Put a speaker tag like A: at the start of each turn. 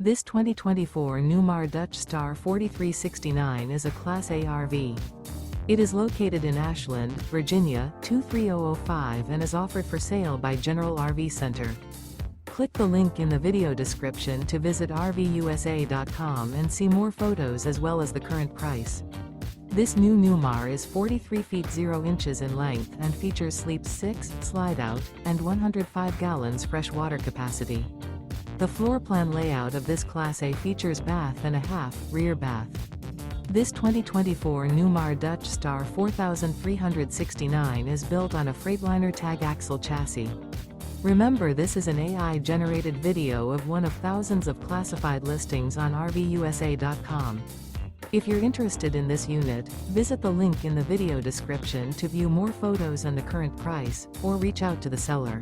A: This 2024 Newmar Dutch Star 4369 is a Class A RV. It is located in Ashland, Virginia, 23005 and is offered for sale by General RV Center. Click the link in the video description to visit RVUSA.com and see more photos as well as the current price. This new Newmar is 43 feet 0 inches in length and features sleep 6, slide-out, and 105 gallons fresh water capacity. The floor plan layout of this Class A features bath and a half, rear bath. This 2024 Newmar Dutch Star 4369 is built on a Freightliner Tag Axle chassis. Remember, this is an AI-generated video of one of thousands of classified listings on RVUSA.com. If you're interested in this unit, visit the link in the video description to view more photos and the current price, or reach out to the seller.